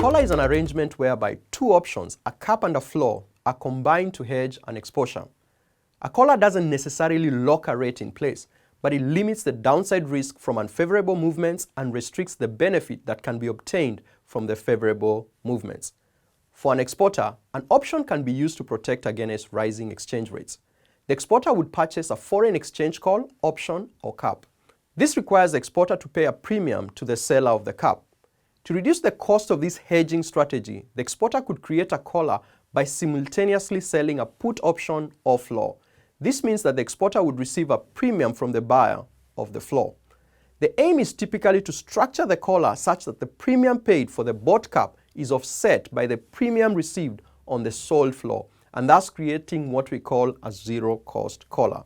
collar is an arrangement whereby two options, a cap and a floor, are combined to hedge an exposure. A collar doesn't necessarily lock a rate in place, but it limits the downside risk from unfavorable movements and restricts the benefit that can be obtained from the favorable movements. For an exporter, an option can be used to protect against rising exchange rates. The exporter would purchase a foreign exchange call, option, or cap. This requires the exporter to pay a premium to the seller of the cap. To reduce the cost of this hedging strategy, the exporter could create a collar by simultaneously selling a put option or floor. This means that the exporter would receive a premium from the buyer of the floor. The aim is typically to structure the collar such that the premium paid for the bought cap is offset by the premium received on the sold floor, and thus creating what we call a zero-cost collar.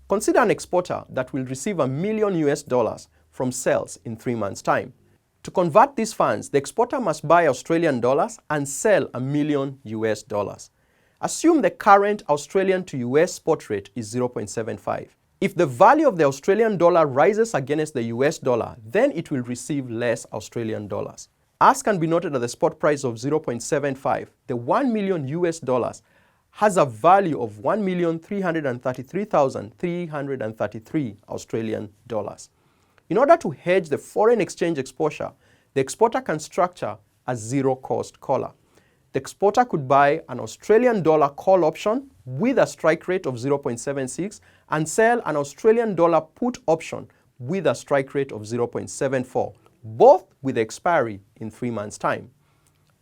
Consider an exporter that will receive $1 million from sales in 3 months' time. To convert these funds, the exporter must buy Australian dollars and sell $1 million. Assume the current Australian to US spot rate is 0.75. If the value of the Australian dollar rises against the US dollar, then it will receive less Australian dollars. As can be noted at the spot price of 0.75, the $1 million has a value of 1,333,333 Australian dollars. In order to hedge the foreign exchange exposure, the exporter can structure a zero-cost collar. The exporter could buy an Australian dollar call option with a strike rate of 0.76 and sell an Australian dollar put option with a strike rate of 0.74, both with expiry in 3 months' time.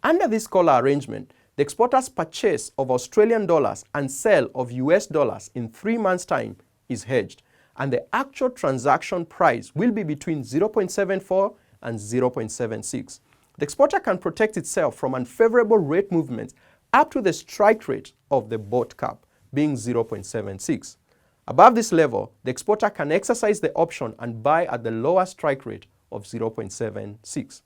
Under this collar arrangement, the exporter's purchase of Australian dollars and sale of US dollars in 3 months' time is hedged, and the actual transaction price will be between 0.74 and 0.76. The exporter can protect itself from unfavorable rate movements up to the strike rate of the bought cap, being 0.76. Above this level, the exporter can exercise the option and buy at the lower strike rate of 0.76.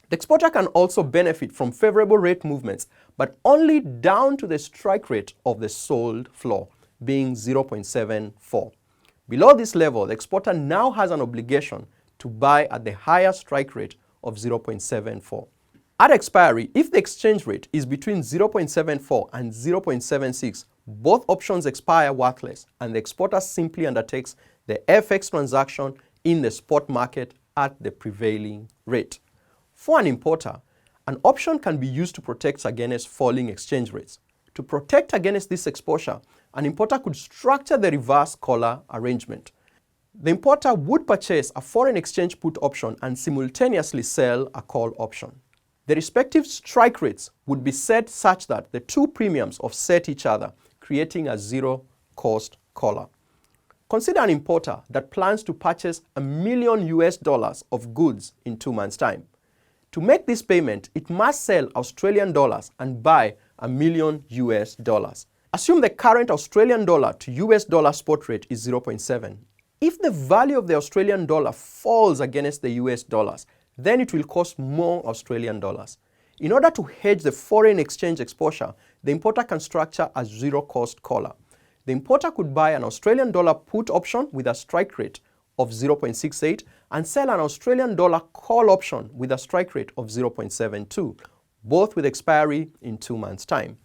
The exporter can also benefit from favorable rate movements, but only down to the strike rate of the sold floor, being 0.74. Below this level, the exporter now has an obligation to buy at the higher strike rate of 0.74. At expiry, if the exchange rate is between 0.74 and 0.76, both options expire worthless, and the exporter simply undertakes the FX transaction in the spot market at the prevailing rate. For an importer, an option can be used to protect against falling exchange rates. To protect against this exposure, an importer could structure the reverse collar arrangement. The importer would purchase a foreign exchange put option and simultaneously sell a call option. The respective strike rates would be set such that the two premiums offset each other, creating a zero-cost collar. Consider an importer that plans to purchase $1 million of goods in 2 months' time. To make this payment, it must sell Australian dollars and buy $1 million. Assume the current Australian dollar to US dollar spot rate is 0.7. If the value of the Australian dollar falls against the US dollars, then it will cost more Australian dollars. In order to hedge the foreign exchange exposure, the importer can structure a zero-cost collar. The importer could buy an Australian dollar put option with a strike rate of 0.68 and sell an Australian dollar call option with a strike rate of 0.72, both with expiry in 2 months' time.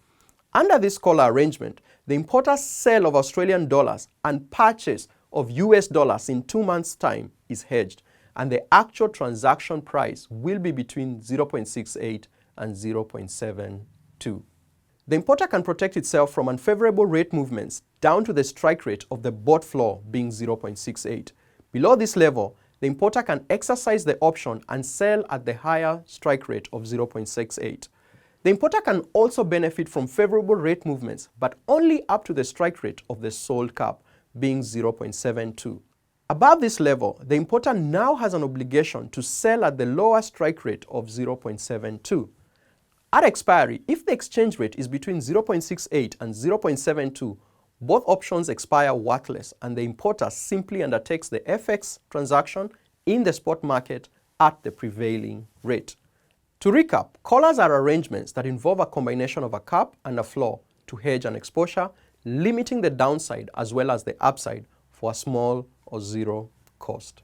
Under this collar arrangement, the importer's sale of Australian dollars and purchase of US dollars in 2 months' time is hedged, and the actual transaction price will be between 0.68 and 0.72. The importer can protect itself from unfavorable rate movements down to the strike rate of the bought floor, being 0.68. Below this level, the importer can exercise the option and sell at the higher strike rate of 0.68. The importer can also benefit from favorable rate movements, but only up to the strike rate of the sold cap, being 0.72. Above this level, the importer now has an obligation to sell at the lower strike rate of 0.72. At expiry, if the exchange rate is between 0.68 and 0.72, both options expire worthless, and the importer simply undertakes the FX transaction in the spot market at the prevailing rate. To recap, collars are arrangements that involve a combination of a cap and a floor to hedge an exposure, limiting the downside as well as the upside for a small or zero cost.